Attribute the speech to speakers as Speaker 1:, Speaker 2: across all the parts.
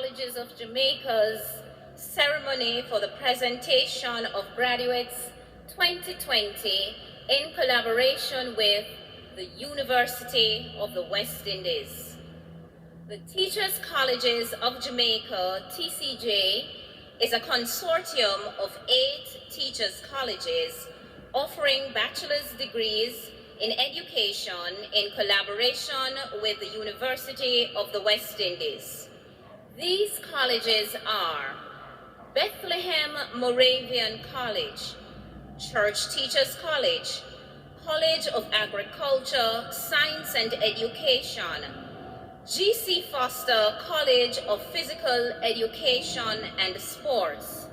Speaker 1: Colleges of Jamaica's ceremony for the presentation of graduates 2020 in collaboration with the University of the West Indies. The Teachers Colleges of Jamaica, TCJ, is a consortium of 8 teachers' colleges offering bachelor's degrees in education in collaboration with the University of the West Indies. These colleges are Bethlehem Moravian College, Church Teachers College, College of Agriculture, Science and Education, G.C. Foster College of Physical Education and Sports,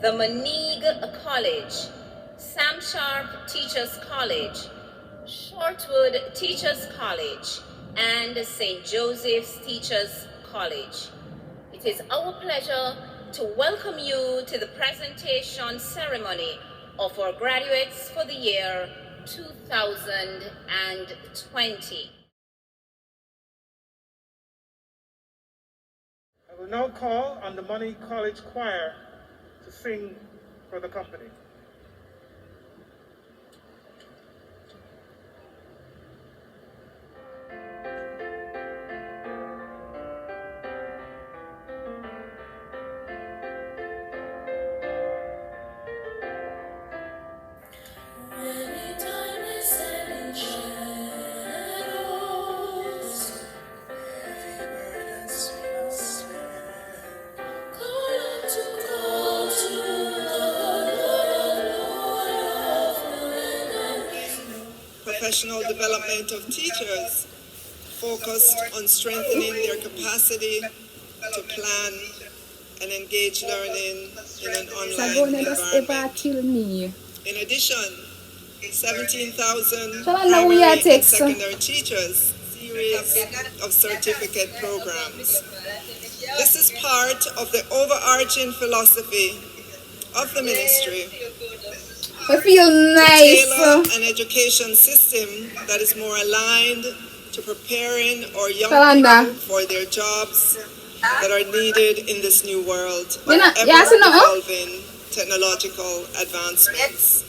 Speaker 1: the Maneeg College, Sam Sharp Teachers College, Shortwood Teachers College, and St. Joseph's Teachers College. It is our pleasure to welcome you to the presentation ceremony of our graduates for the year 2020.
Speaker 2: I will now call on the Money College Choir to sing for the company.
Speaker 3: Professional development of teachers focused on strengthening their capacity to plan and engage learning in an online environment. In addition, 17,000 primary and secondary teachers, series of certificate programs. This is part of the overarching philosophy of the ministry.
Speaker 4: I feel nice.
Speaker 3: To tailor an education system that is more aligned to preparing our young people for their jobs that are needed in this new world of ever-evolving technological advancements.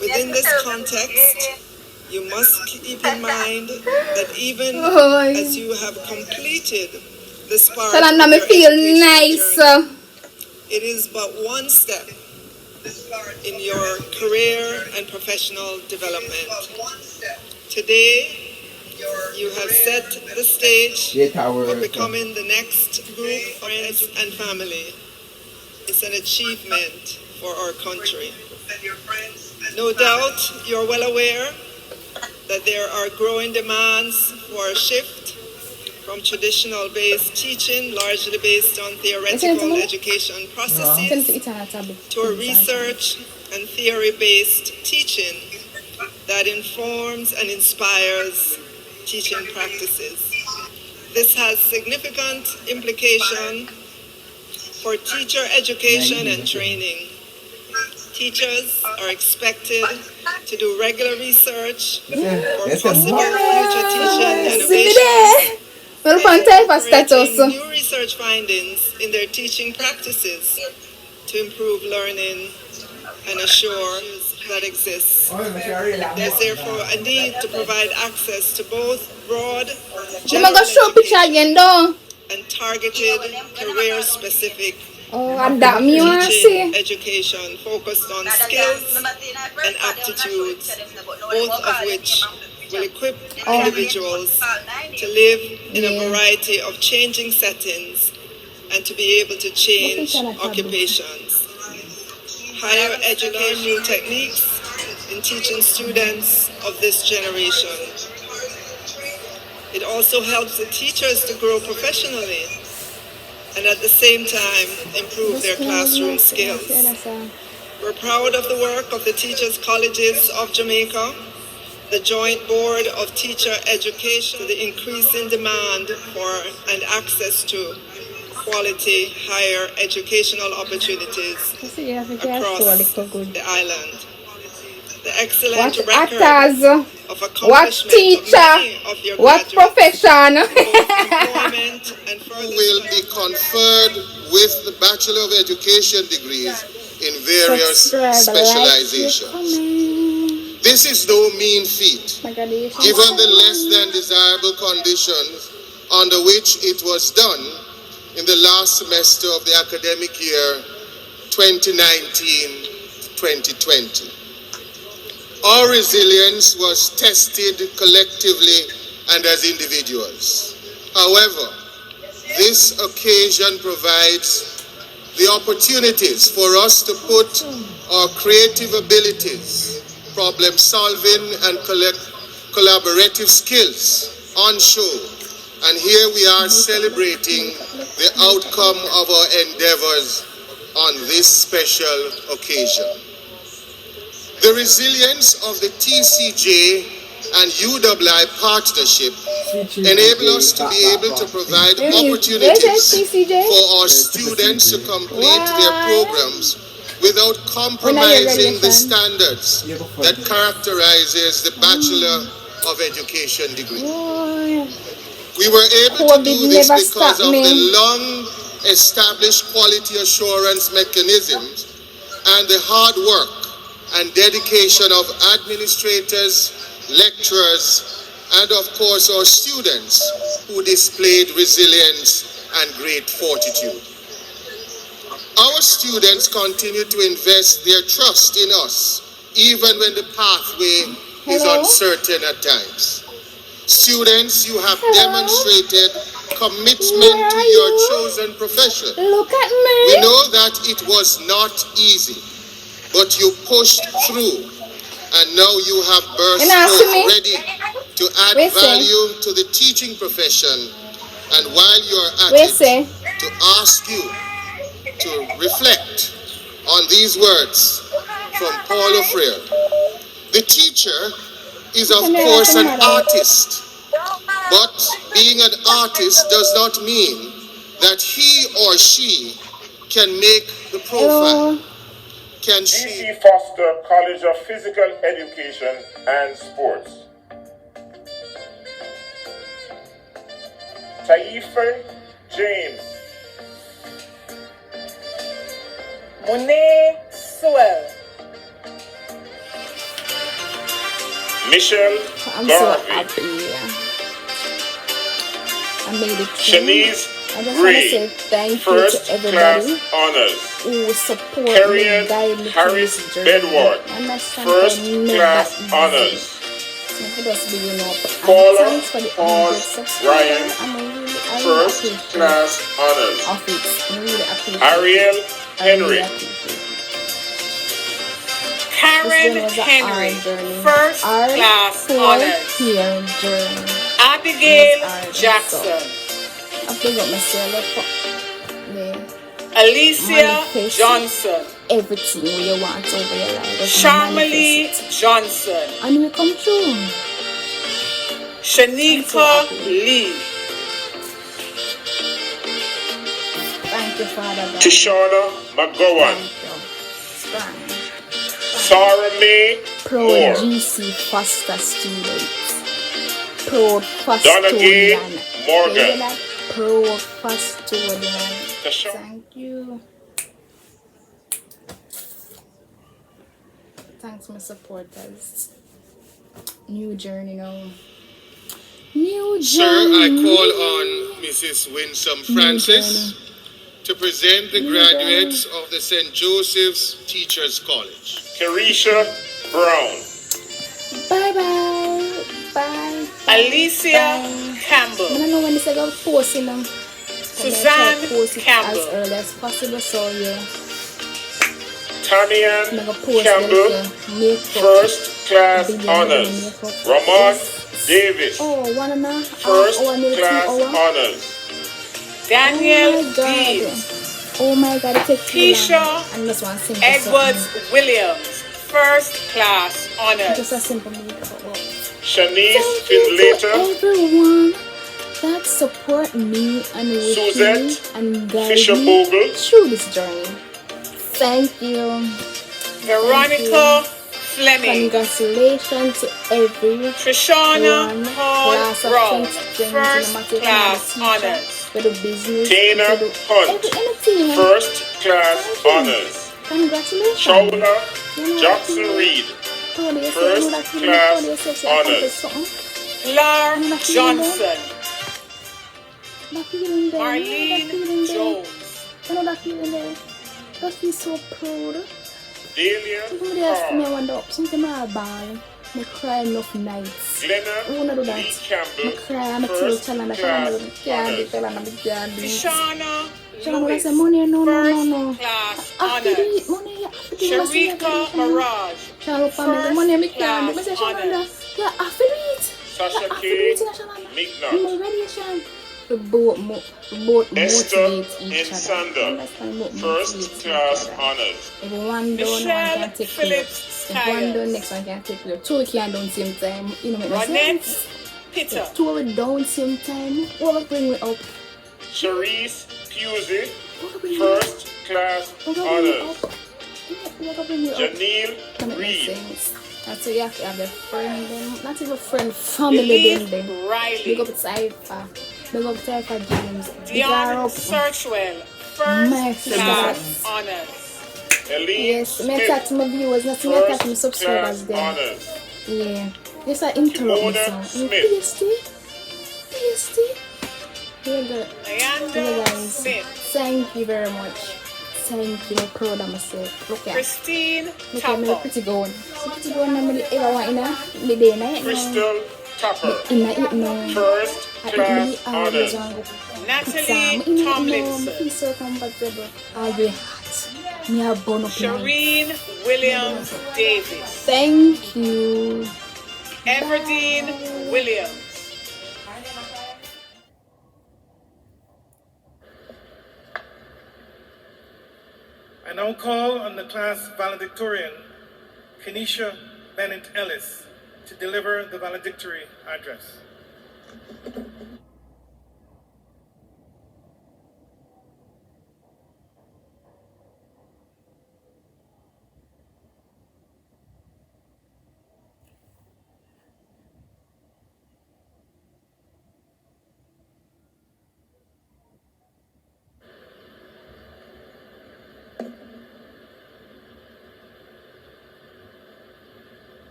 Speaker 3: Within this context, you must keep in mind that even as you have completed this part of your education journey, it is but one step in your career and professional development. Today, you have set the stage for becoming the next group, friends, and family. It's an achievement for our country. No doubt you're well aware that there are growing demands for a shift from traditional-based teaching, largely based on theoretical education processes, to a research and theory-based teaching that informs and inspires teaching practices. This has significant implication for teacher education and training. Teachers are expected to do regular research for possible future teaching innovations, creating new research findings in their teaching practices to improve learning and assure that exists. There's therefore a need to provide access to both broad general education and targeted career-specific teaching education focused on skills and aptitudes, both of which will equip individuals to live in a variety of changing settings and to be able to change occupations. Higher education new techniques in teaching students of this generation. It also helps the teachers to grow professionally and at the same time improve their classroom skills. We're proud of the work of the Teachers Colleges of Jamaica, the Joint Board of Teacher Education, the increasing demand for and access to quality higher educational opportunities across the island. the excellent
Speaker 4: What
Speaker 3: record
Speaker 4: actors?
Speaker 3: of accomplishment
Speaker 4: What
Speaker 3: of
Speaker 4: teacher?
Speaker 3: many of your
Speaker 4: What
Speaker 3: graduates,
Speaker 4: profession?
Speaker 3: both employment and further
Speaker 5: will be conferred with the Bachelor of Education degrees in various specializations. This is no mean feat, given the less than desirable conditions under which it was done in the last semester of the academic year 2019-2020. Our resilience was tested collectively and as individuals. However, this occasion provides the opportunities for us to put our creative abilities, problem solving and collaborative skills on show. And here we are celebrating the outcome of our endeavors on this special occasion. The resilience of the TCJ and UWI partnership enable us to be able to provide opportunities for our students to complete their programs without compromising the standards that characterizes the Bachelor of Education degree. We were able to do this because of the long-established quality assurance mechanisms and the hard work and dedication of administrators, lecturers, and of course our students who displayed resilience and great fortitude. Our students continue to invest their trust in us, even when the pathway is uncertain at times. Students, you have demonstrated commitment to your chosen profession.
Speaker 4: Look at me.
Speaker 5: We know that it was not easy, but you pushed through, and now you have burst forth ready to add value to the teaching profession. And while you're at it, to ask you to reflect on these words from Paulo Freire. The teacher is of course an artist, but being an artist does not mean that he or she can make the profile. Can she?
Speaker 6: D.C. Foster College of Physical Education and Sports. Taife James.
Speaker 7: Monet Sewell.
Speaker 6: Michelle
Speaker 4: I'm
Speaker 6: Garvey.
Speaker 4: so happy. I made it through.
Speaker 6: Shanice
Speaker 4: I just want to
Speaker 6: Gray.
Speaker 4: say thank
Speaker 6: First
Speaker 4: you to everybody
Speaker 6: class honors.
Speaker 4: who support
Speaker 6: Carrion
Speaker 4: me, guide me through
Speaker 6: Harris
Speaker 4: this journey.
Speaker 6: Bedward.
Speaker 4: I'm not trying
Speaker 6: First
Speaker 4: to make
Speaker 6: class
Speaker 4: that easy.
Speaker 6: honors.
Speaker 4: So for us being up.
Speaker 6: Paula
Speaker 4: Thanks for the
Speaker 6: Paul
Speaker 4: 100 subscribers.
Speaker 6: Ryan.
Speaker 4: I
Speaker 6: First
Speaker 4: really appreciate
Speaker 6: class honors.
Speaker 4: of it. I really appreciate
Speaker 6: Ariel
Speaker 4: it. I
Speaker 6: Henry.
Speaker 4: really appreciate it.
Speaker 7: Karen
Speaker 4: This one was a
Speaker 7: Henry.
Speaker 4: hard journey.
Speaker 7: First
Speaker 4: Our
Speaker 7: class honors.
Speaker 4: here journey.
Speaker 7: Abigail
Speaker 4: Yes, our
Speaker 7: Jackson.
Speaker 4: I pick up myself up there.
Speaker 7: Alicia
Speaker 4: Manifest
Speaker 7: Johnson.
Speaker 4: Everything you want over your life. Just
Speaker 7: Sharmalee
Speaker 4: manifest it.
Speaker 7: Johnson.
Speaker 4: And we come true.
Speaker 7: Shanika Lee.
Speaker 4: Thank you, Father God.
Speaker 6: Tishona McGowan.
Speaker 4: Thank you. Strong.
Speaker 6: Sarah May
Speaker 4: Proud
Speaker 6: Moore.
Speaker 4: GC Foster students. Proud
Speaker 6: Donaghy
Speaker 4: Fostodian.
Speaker 6: Morgan.
Speaker 4: Proud Fostodian.
Speaker 6: Tasha-
Speaker 4: Thank you. Thanks, my supporters. New journey now. New journey.
Speaker 5: Sir, I call on Mrs. Winsome Francis to present the graduates of the St. Joseph's Teachers College.
Speaker 6: Kerisha Brown.
Speaker 4: Bye-bye. Bye.
Speaker 7: Alicia
Speaker 4: I
Speaker 7: Campbell.
Speaker 4: don't know when this I got posting them.
Speaker 7: Suzanne
Speaker 4: post it
Speaker 7: Campbell.
Speaker 4: as early as possible, so yeah.
Speaker 6: Tamian
Speaker 4: I'm gonna post
Speaker 6: Campbell. First class honors. Ramon Davis.
Speaker 4: Oh, 1 and a half.
Speaker 6: First
Speaker 4: oh, nearly 2
Speaker 6: class
Speaker 4: hours.
Speaker 6: honors.
Speaker 7: Daniel
Speaker 4: Oh my God.
Speaker 7: Deeds.
Speaker 4: Oh my God, it takes too
Speaker 7: Keisha
Speaker 4: long. And this one simple
Speaker 7: Edwards Williams. First class
Speaker 4: something.
Speaker 7: honors.
Speaker 4: Just a simple music.
Speaker 6: Shanice
Speaker 4: Thank you to
Speaker 6: Finlater.
Speaker 4: everyone that support me and with me
Speaker 6: Suzette
Speaker 4: and guide
Speaker 6: Fisher
Speaker 4: me
Speaker 6: Bogle.
Speaker 4: through this journey. Thank you.
Speaker 7: Veronica Fleming.
Speaker 4: Congratulations to every
Speaker 7: Trishana
Speaker 4: one
Speaker 7: Hall
Speaker 4: class of
Speaker 7: Brown,
Speaker 4: 2020,
Speaker 7: first
Speaker 4: no matter if you're
Speaker 7: class
Speaker 4: a teacher,
Speaker 7: honors.
Speaker 4: for the business,
Speaker 6: Dana
Speaker 4: to do
Speaker 6: Hunt,
Speaker 4: anything.
Speaker 6: first class
Speaker 4: Thank you.
Speaker 6: honors.
Speaker 4: Congratulations.
Speaker 6: Shaula
Speaker 4: You know
Speaker 6: Jackson
Speaker 4: that
Speaker 6: Reed,
Speaker 4: proud of yourself, you know that
Speaker 6: first
Speaker 4: feeling of proud of
Speaker 6: class
Speaker 4: yourself, say, I accomplished
Speaker 6: honors.
Speaker 4: something.
Speaker 7: Lar
Speaker 4: You know that feeling there?
Speaker 7: Johnson,
Speaker 4: That feeling there, you know that
Speaker 7: Marlene
Speaker 4: feeling there.
Speaker 7: Jones,
Speaker 4: You know that feeling there. Just feel so proud.
Speaker 6: Delia
Speaker 4: Somebody else to me, I
Speaker 6: Carr,
Speaker 4: wonder, something I ball. I cry enough nights.
Speaker 6: Glenna
Speaker 4: I wanna do that.
Speaker 6: Lee
Speaker 4: I
Speaker 6: Campbell,
Speaker 4: cry, I'm a tell
Speaker 6: first
Speaker 4: Chalana,
Speaker 6: class
Speaker 4: can't do,
Speaker 6: honors.
Speaker 4: can't do.
Speaker 7: Tishana
Speaker 4: Chalana, I
Speaker 7: Lewis,
Speaker 4: say, money, no.
Speaker 7: first class
Speaker 4: I have to do it,
Speaker 7: honors.
Speaker 4: money, I have to do it.
Speaker 7: Sharika Mirage,
Speaker 4: Chalana,
Speaker 7: first
Speaker 4: money, I can't do. I
Speaker 7: class
Speaker 4: say, Chalana,
Speaker 7: honors.
Speaker 4: yeah, I have to do it.
Speaker 6: Sasha
Speaker 4: I have to do
Speaker 6: K.
Speaker 4: it, Chalana.
Speaker 6: McNutt,
Speaker 4: I'm ready, Chalana. We both
Speaker 6: Esther
Speaker 4: motivate each other.
Speaker 6: Insander,
Speaker 4: Understand? Both
Speaker 6: first
Speaker 4: motivate each
Speaker 6: class
Speaker 4: other.
Speaker 6: honors.
Speaker 4: If one done, one
Speaker 7: Michelle
Speaker 4: can take care.
Speaker 7: Phillips
Speaker 4: If one done,
Speaker 7: Tyers,
Speaker 4: next one can take care. Two can done same time. You know, make no
Speaker 7: Ronette
Speaker 4: sense.
Speaker 7: Pitter,
Speaker 4: Two of it down same time. What will bring me up?
Speaker 6: Cherise Pusey,
Speaker 4: What will bring me up?
Speaker 6: first class
Speaker 4: What will bring me up?
Speaker 6: honors.
Speaker 4: What will bring me up?
Speaker 6: Janelle
Speaker 4: That make no
Speaker 6: Reed,
Speaker 4: sense. That's why you have to have a friend them. Not even friend, family them.
Speaker 7: Elise
Speaker 4: Big
Speaker 7: Riley,
Speaker 4: up Cypher. Big up Cypher James. Big her
Speaker 7: Dion
Speaker 4: up.
Speaker 7: Searchwell,
Speaker 4: My
Speaker 7: first
Speaker 4: sister.
Speaker 7: class honors.
Speaker 6: Eileen
Speaker 4: Yes, me attack
Speaker 6: Smith,
Speaker 4: my viewers, not me attack my
Speaker 6: first
Speaker 4: subscribers
Speaker 6: class
Speaker 4: there.
Speaker 6: honors.
Speaker 4: Yeah. Yes, I interrupt me
Speaker 6: Kimona
Speaker 4: so.
Speaker 6: Smith,
Speaker 4: Pasty. Here you
Speaker 7: Ayanda
Speaker 4: guys.
Speaker 7: Smith,
Speaker 4: Thank you very much. Thank you. I'm proud of myself. Look at
Speaker 7: Christine
Speaker 4: look at me
Speaker 7: Tapper,
Speaker 4: pretty going. So pretty going I'm really ever want in a day night.
Speaker 6: Crystal Tapper,
Speaker 4: In a eat no.
Speaker 6: first
Speaker 4: I
Speaker 6: class
Speaker 4: eat always on
Speaker 6: honors.
Speaker 4: go.
Speaker 7: Natalie
Speaker 4: I
Speaker 7: Tomlinson,
Speaker 4: feel so comfortable. I'll be hot. Me a bun up night.
Speaker 7: Shireen Williams Davis,
Speaker 4: Thank you.
Speaker 7: Everdeen Williams,
Speaker 2: I now call on the class valedictorian, Kenisha Bennett Ellis, to deliver the valedictory address.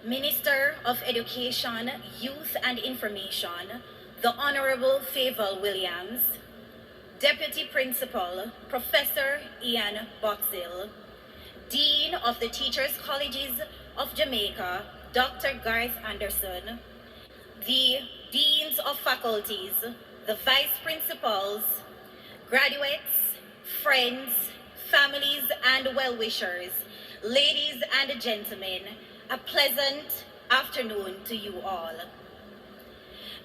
Speaker 1: Minister of Education, Youth and Information, the Honorable Favour Williams, Deputy Principal, Professor Ian Boxhill, Dean of the Teachers Colleges of Jamaica, Dr. Garth Anderson, the Deans of Faculties, the Vice Principals, graduates, friends, families, and well-wishers, ladies and gentlemen, a pleasant afternoon to you all.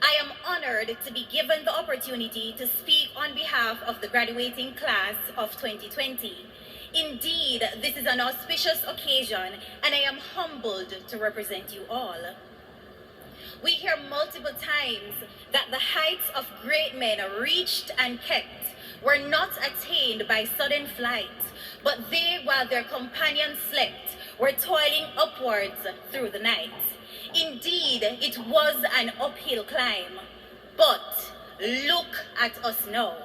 Speaker 1: I am honored to be given the opportunity to speak on behalf of the graduating class of 2020. Indeed, this is an auspicious occasion, and I am humbled to represent you all. We hear multiple times that the heights of great men reached and kept were not attained by sudden flight, but they, while their companions slept, were toiling upwards through the night. Indeed, it was an uphill climb, but look at us now.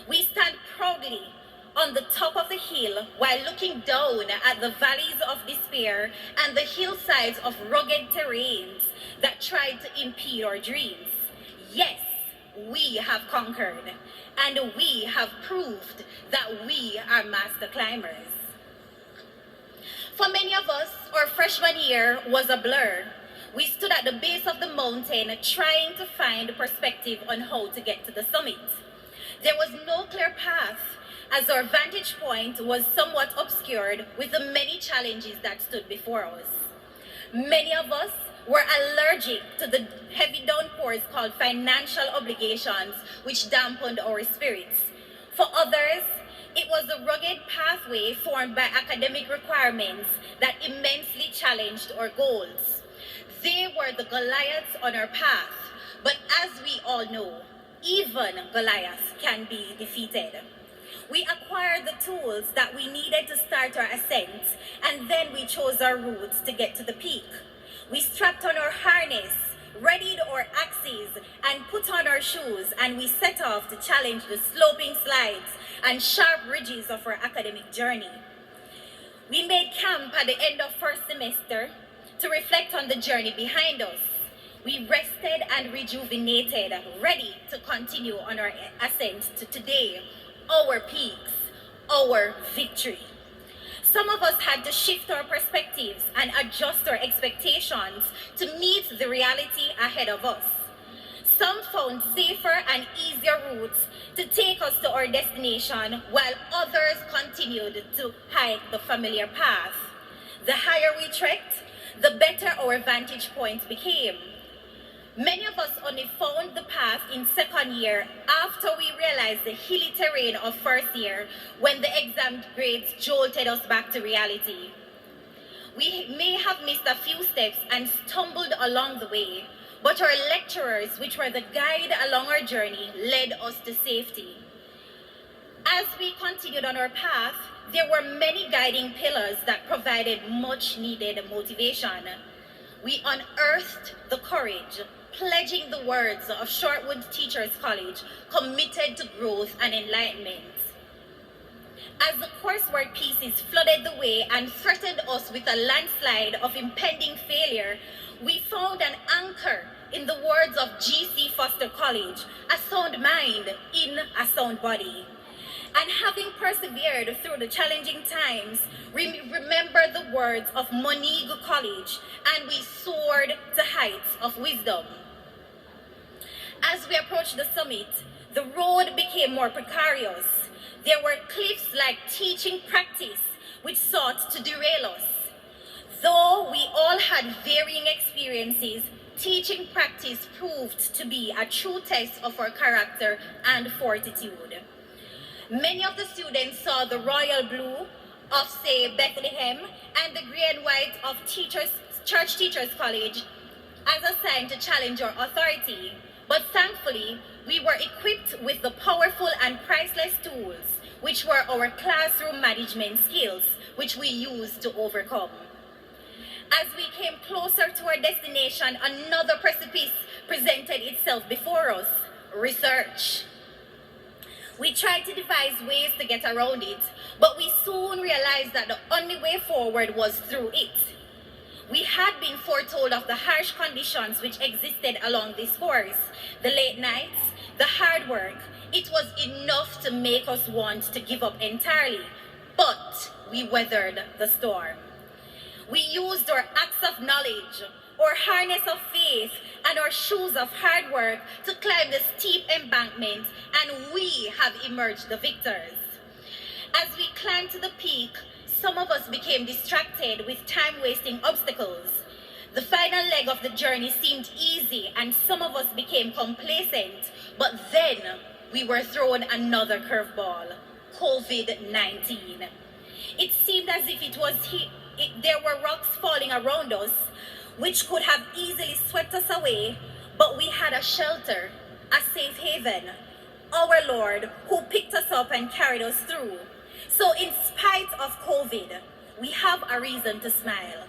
Speaker 1: We stand proudly on the top of the hill while looking down at the valleys of despair and the hillsides of rugged terrains that tried to impede our dreams. Yes, we have conquered, and we have proved that we are master climbers. For many of us, our freshman year was a blur. We stood at the base of the mountain trying to find perspective on how to get to the summit. There was no clear path, as our vantage point was somewhat obscured with the many challenges that stood before us. Many of us were allergic to the heavy downpours called financial obligations, which dampened our spirits. For others, it was the rugged pathway formed by academic requirements that immensely challenged our goals. They were the Goliaths on our path, but as we all know, even Goliath can be defeated. We acquired the tools that we needed to start our ascent, and then we chose our routes to get to the peak. We strapped on our harness, readied our axes, and put on our shoes, and we set off to challenge the sloping slides and sharp ridges of our academic journey. We made camp at the end of first semester to reflect on the journey behind us. We rested and rejuvenated, ready to continue on our ascent to today, our peaks, our victory. Some of us had to shift our perspectives and adjust our expectations to meet the reality ahead of us. Some found safer and easier routes to take us to our destination, while others continued to hike the familiar path. The higher we trekked, the better our vantage points became. Many of us only found the path in second year after we realized the hilly terrain of first year, when the exam grades jolted us back to reality. We may have missed a few steps and stumbled along the way, but our lecturers, which were the guide along our journey, led us to safety. As we continued on our path, there were many guiding pillars that provided much needed motivation. We unearthed the courage, pledging the words of Shortwood Teachers College, committed to growth and enlightenment. As the coursework pieces flooded the way and threatened us with a landslide of impending failure, we found an anchor in the words of G.C. Foster College: a sound mind in a sound body. And having persevered through the challenging times, we remember the words of Monique College, and we soared to heights of wisdom. As we approached the summit, the road became more precarious. There were cliffs like teaching practice, which sought to derail us. Though we all had varying experiences, teaching practice proved to be a true test of our character and fortitude. Many of the students saw the royal blue of, say, Bethlehem and the grey and white of Church Teachers College as a sign to challenge our authority. But thankfully, we were equipped with the powerful and priceless tools, which were our classroom management skills, which we used to overcome. As we came closer to our destination, another precipice presented itself before us: research. We tried to devise ways to get around it, but we soon realized that the only way forward was through it. We had been foretold of the harsh conditions which existed along this course: the late nights, the hard work. It was enough to make us want to give up entirely, but we weathered the storm. We used our axe of knowledge, our harness of faith, and our shoes of hard work to climb the steep embankment, and we have emerged the victors. As we climbed to the peak, some of us became distracted with time-wasting obstacles. The final leg of the journey seemed easy, and some of us became complacent, but then we were thrown another curveball: COVID-19. It seemed as if there were rocks falling around us, which could have easily swept us away, but we had a shelter, a safe haven: our Lord, who picked us up and carried us through. So in spite of COVID, we have a reason to smile.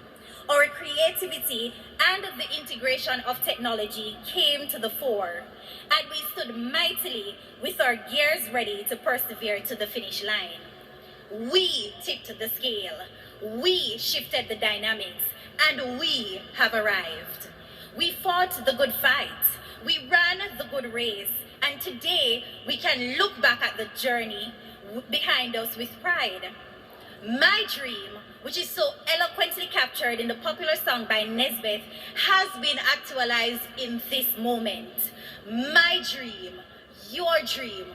Speaker 1: Our creativity and the integration of technology came to the fore, and we stood mightily with our gears ready to persevere to the finish line. We tipped the scale, we shifted the dynamics, and we have arrived. We fought the good fight, we ran the good race, and today we can look back at the journey behind us with pride. My dream, which is so eloquently captured in the popular song by Nesbeth, has been actualized in this moment. My dream, your dream,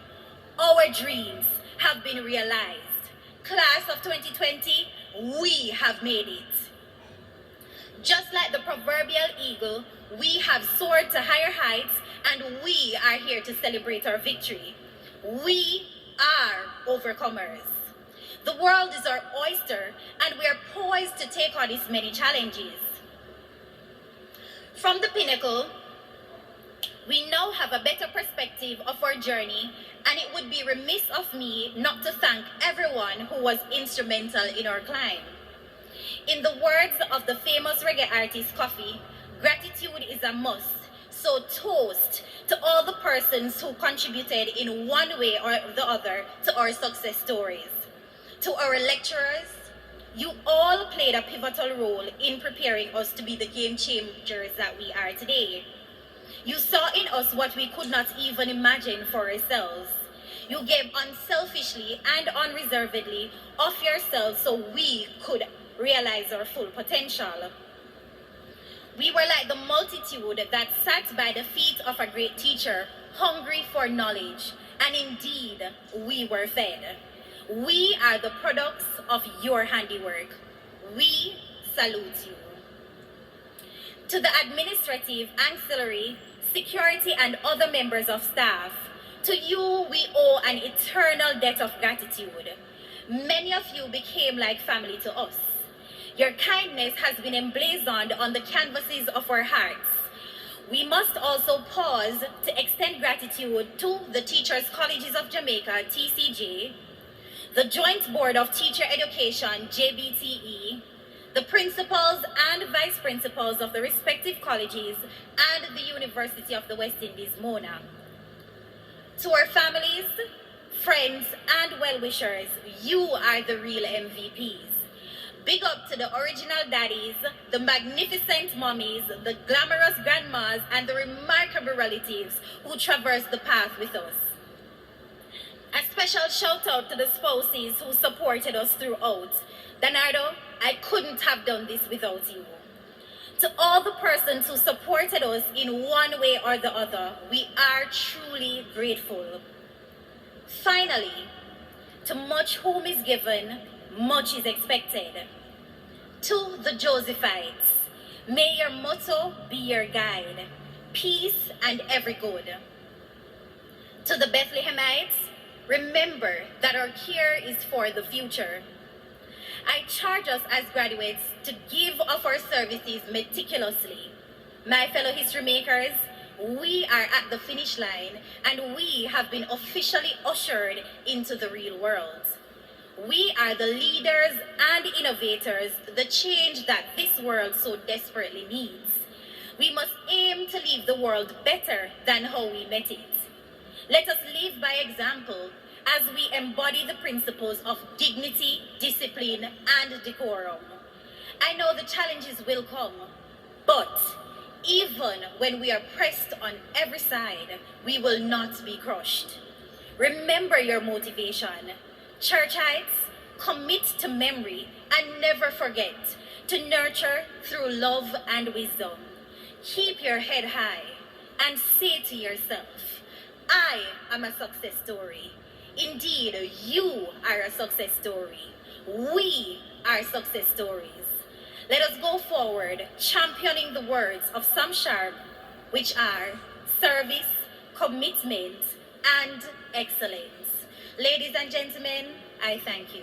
Speaker 1: our dreams have been realized. Class of 2020, we have made it. Just like the proverbial eagle, we have soared to higher heights, and we are here to celebrate our victory. We are overcomers. The world is our oyster, and we are poised to take on its many challenges. From the pinnacle, We now have a better perspective of our journey, and it would be remiss of me not to thank everyone who was instrumental in our climb. In the words of the famous reggae artist Coffee, gratitude is a must. So toast to all the persons who contributed in one way or the other to our success stories. To our lecturers, you all played a pivotal role in preparing us to be the game changers that we are today. You saw in us what we could not even imagine for ourselves. You gave unselfishly and unreservedly of yourselves so we could realize our full potential. We were like the multitude that sat by the feet of a great teacher, hungry for knowledge, and indeed, we were fed. We are the products of your handiwork. We salute you. To the administrative, ancillary, security, and other members of staff, to you we owe an eternal debt of gratitude. Many of you became like family to us. Your kindness has been emblazoned on the canvases of our hearts. We must also pause to extend gratitude to the Teachers Colleges of Jamaica, TCJ, the Joint Board of Teacher Education, JBTE, the principals and vice principals of the respective colleges, and the University of the West Indies, Mona. To our families, friends, and well-wishers, you are the real MVPs. Big up to the original daddies, the magnificent mommies, the glamorous grandmas, and the remarkable relatives who traversed the path with us. A special shout out to the spouses who supported us throughout. Danardo, I couldn't have done this without you. To all the persons who supported us in one way or the other, we are truly grateful. Finally, to much whom is given, much is expected. To the Josephites, may your motto be your guide, peace and every good. To the Bethlehemites, remember that our care is for the future. I charge us as graduates to give of our services meticulously. My fellow history makers, we are at the finish line and we have been officially ushered into the real world. We are the leaders and innovators, the change that this world so desperately needs. We must aim to leave the world better than how we met it. Let us live by example as we embody the principles of dignity, discipline, and decorum. I know the challenges will come, but even when we are pressed on every side, we will not be crushed. Remember your motivation. Churchites, commit to memory and never forget to nurture through love and wisdom. Keep your head high and say to yourself, I am a success story. Indeed, you are a success story. We are success stories. Let us go forward championing the words of Sam Sharp, which are service, commitment, and excellence. Ladies and gentlemen, I thank you.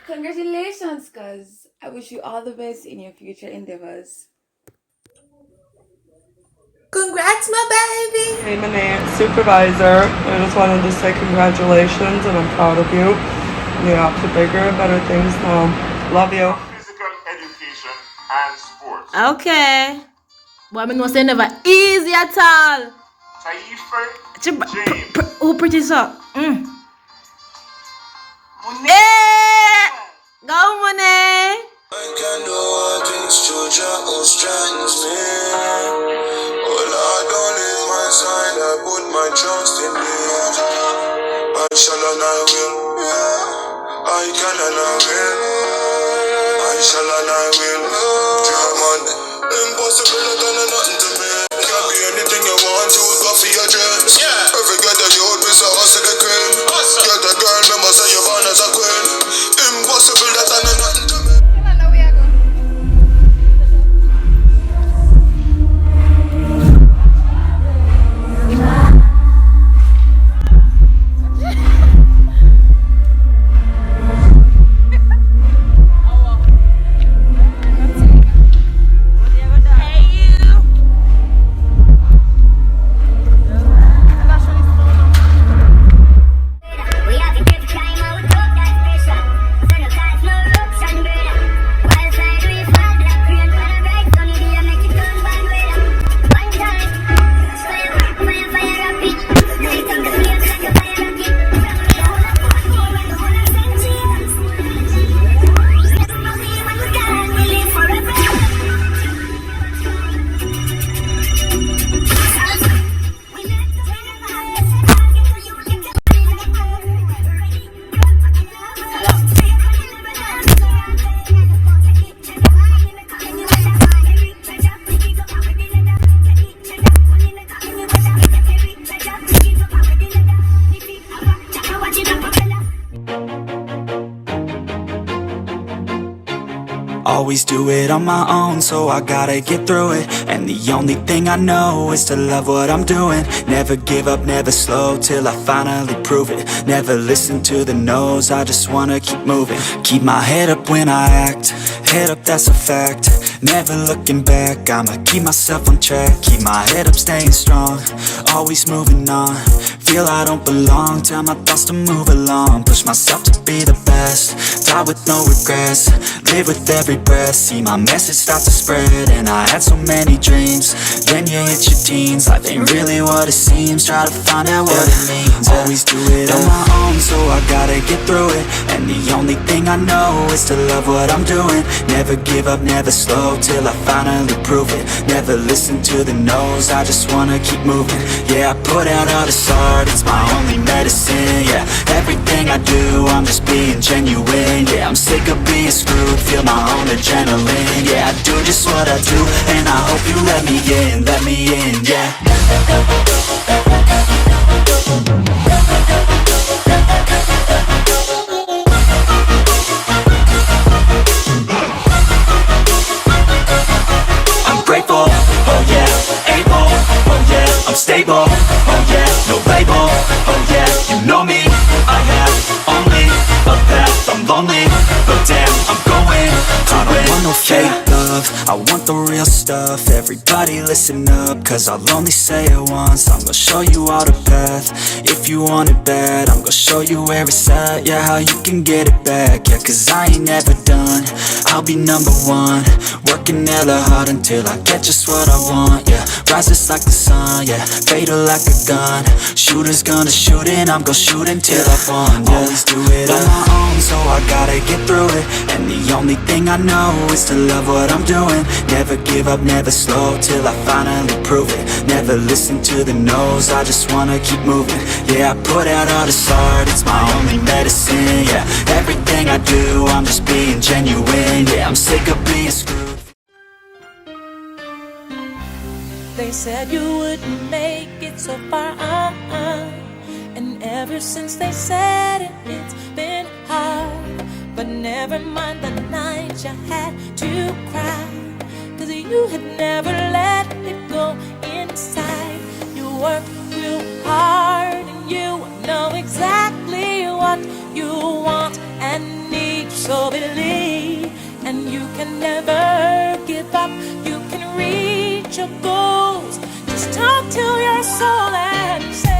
Speaker 8: Congratulations, cuz. I wish you all the best in your future endeavors.
Speaker 9: Congrats, my baby.
Speaker 10: Hey, my name is Supervisor. I just wanted to say congratulations and I'm proud of you. You're up to bigger and better things now. Love you.
Speaker 6: Physical education and sports.
Speaker 9: Okay. Boy, I know say never easy at all.
Speaker 6: Taifa James.
Speaker 9: Who pretty so? Hey! Go, Monet.
Speaker 11: I can do all things through Jah who strengthens me. Oh Lord, don't leave my side. I put my trust in thee. I shall and I will. I can and I will. I shall and I will. German, impossible, I don't know nothing to me. Can be anything you want, you go for your dreams. Every girl that you hold with a hustle the cream. Get a girl, remember say you're born as a queen. Impossible, that I know nothing to me.
Speaker 12: Always do it on my own, so I gotta get through it. And the only thing I know is to love what I'm doing. Never give up, never slow, till I finally prove it. Never listen to the no's, I just wanna keep moving. Keep my head up when I act, head up, that's a fact. Never looking back, I'ma keep myself on track. Keep my head up, staying strong, always moving on. Feel I don't belong, tell my thoughts to move along. Push myself to be the best, die with no regrets. Live with every breath, see my message start to spread. And I had so many dreams, then you hit your teens. Life ain't really what it seems, try to find out what it means. Always do it on my own, so I gotta get through it. And the only thing I know is to love what I'm doing. Never give up, never slow, till I finally prove it. Never listen to the no's, I just wanna keep moving. Yeah, I put out all this art, it's my only medicine. Yeah, everything I do, I'm just being genuine. Yeah, I'm sick of being screwed, feel my own adrenaline. Yeah, I do just what I do, and I hope you let me in, yeah. I'm grateful, oh yeah, able, oh yeah, I'm stable, oh yeah, no label, oh yeah, you know me, I have only a path, I'm lonely, but damn, I'm going to I don't want no fake love, I want the real stuff. Everybody listen up, cause I'll only say it once. I'm gonna show you all the path, if you want it bad. I'm gonna show you where it's at, yeah, how you can get it back. Yeah, cause I ain't never done, I'll be number one. Working hella hard until I get just what I want, yeah. Rises like the sun, yeah, fatal like a gun. Shooter's gonna shoot and I'm gonna shoot until I've won, yeah. Always do it on my own, so I gotta get through it. And the only thing I know is to love what I'm doing. Never give up, never slow, till I finally prove it. Never listen to the no's, I just wanna keep moving. Yeah, I put out all this art, it's my only medicine. Yeah, everything I do, I'm just being genuine. Yeah, I'm sick of being screwed.
Speaker 13: They said you wouldn't make it so far, and ever since they said it, it's been hard. But never mind the night you had to cry, cause you had never let it go inside. You worked real hard and you know exactly what you want and need. So believe, and you can never give up. You can reach your goals. Just talk to your soul and say,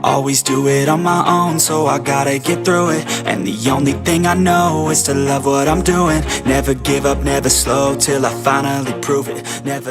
Speaker 12: Always do it on my own, so I gotta get through it. And the only thing I know is to love what I'm doing. Never give up, never slow, till I finally prove it. Never